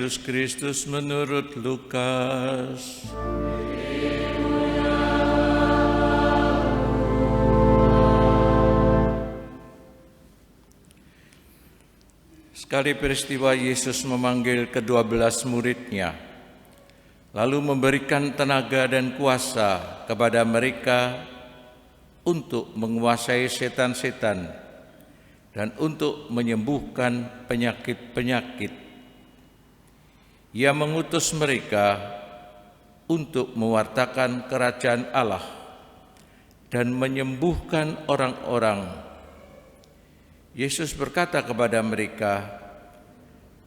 Yesus Kristus menurut Lukas. Sekali peristiwa Yesus memanggil ke-12 murid-Nya, lalu memberikan tenaga dan kuasa kepada mereka untuk menguasai setan-setan dan untuk menyembuhkan penyakit-penyakit. Ia mengutus mereka untuk mewartakan kerajaan Allah dan menyembuhkan orang-orang. Yesus berkata kepada mereka,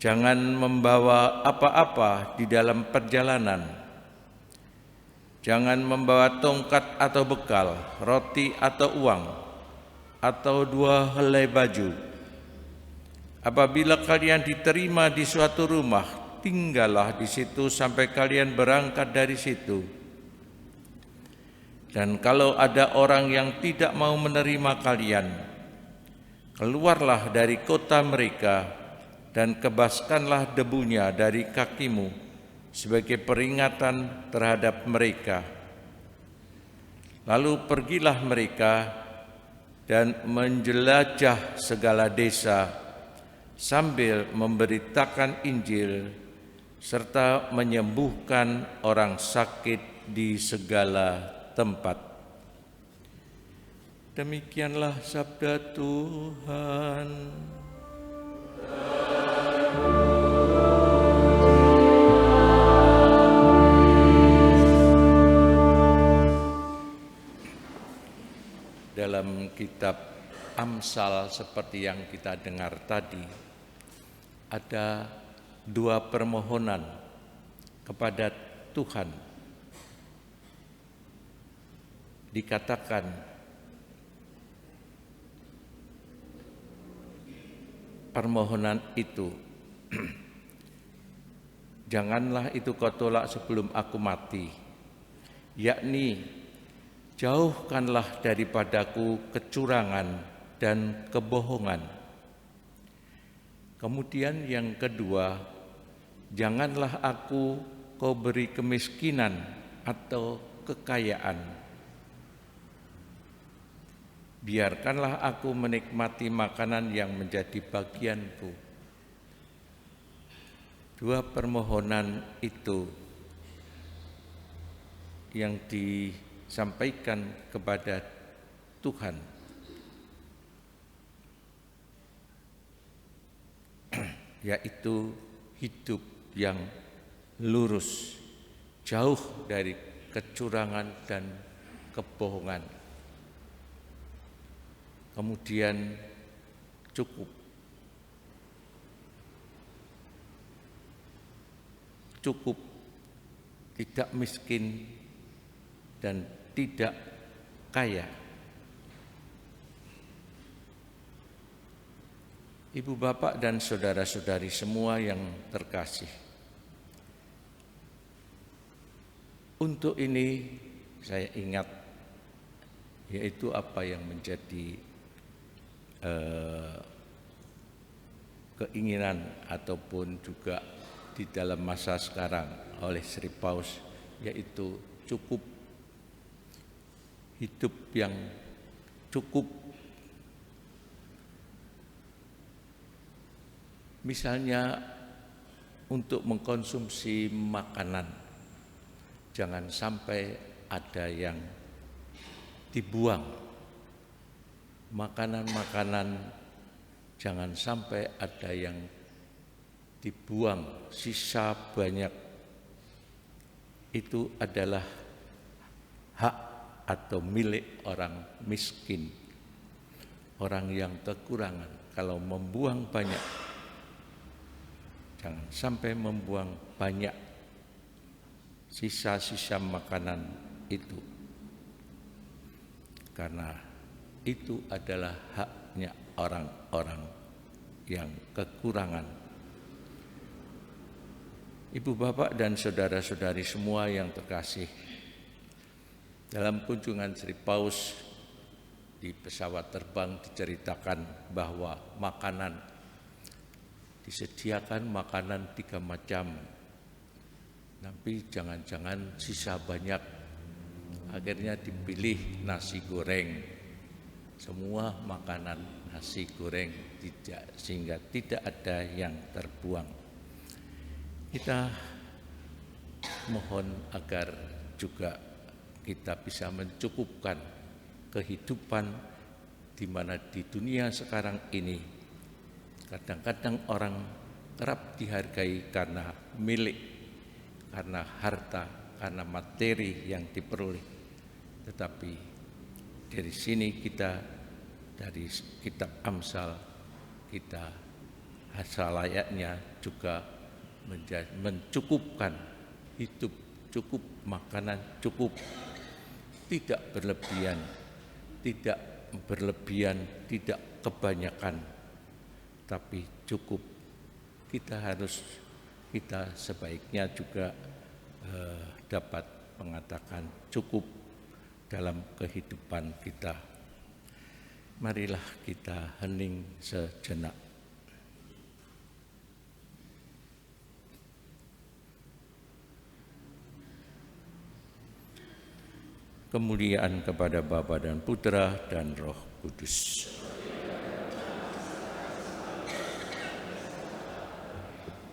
"Jangan membawa apa-apa di dalam perjalanan. Jangan membawa tongkat atau bekal, roti atau uang, atau 2 helai baju. Apabila kalian diterima di suatu rumah, tinggallah di situ sampai kalian berangkat dari situ. Dan kalau ada orang yang tidak mau menerima kalian, keluarlah dari kota mereka dan kebaskanlah debunya dari kakimu sebagai peringatan terhadap mereka. Lalu pergilah mereka dan menjelajah segala desa sambil memberitakan Injil serta menyembuhkan orang sakit di segala tempat." Demikianlah sabda Tuhan. Dalam kitab Amsal seperti yang kita dengar tadi, ada 2 permohonan kepada Tuhan. Dikatakan, permohonan itu, "Janganlah itu kau tolak sebelum aku mati," yakni jauhkanlah daripadaku kecurangan dan kebohongan. Kemudian yang kedua, "Janganlah aku kau beri kemiskinan atau kekayaan. Biarkanlah aku menikmati makanan yang menjadi bagianku." 2 permohonan itu yang disampaikan kepada Tuhan, yaitu hidup yang lurus, jauh dari kecurangan dan kebohongan. Kemudian cukup, tidak miskin dan tidak kaya. Ibu bapak dan saudara-saudari semua yang terkasih, untuk ini saya ingat, yaitu apa yang menjadi keinginan ataupun juga di dalam masa sekarang oleh Sri Paus, yaitu cukup, hidup yang cukup. Misalnya untuk mengkonsumsi makanan, jangan sampai ada yang dibuang. Makanan-makanan jangan sampai ada yang dibuang, sisa banyak. Itu adalah hak atau milik orang miskin, orang yang kekurangan. Kalau membuang banyak, jangan sampai membuang banyak sisa-sisa makanan itu, karena itu adalah haknya orang-orang yang kekurangan. Ibu bapak dan saudara-saudari semua yang terkasih, dalam kunjungan Sri Paus di pesawat terbang diceritakan bahwa makanan disediakan makanan 3 macam, tapi jangan-jangan sisa banyak, akhirnya dipilih nasi goreng. Semua makanan nasi goreng, sehingga tidak ada yang terbuang. Kita mohon agar juga kita bisa mencukupkan kehidupan, di mana di dunia sekarang ini kadang-kadang orang kerap dihargai karena milik, karena harta, karena materi yang diperoleh. Tetapi dari sini kita, dari kitab Amsal, kita selayaknya juga mencukupkan hidup, cukup makanan, cukup, tidak berlebihan, tidak kebanyakan, tapi cukup. Kita sebaiknya juga dapat mengatakan cukup dalam kehidupan kita. Marilah kita hening sejenak. Kemuliaan kepada Bapa dan Putra dan Roh Kudus.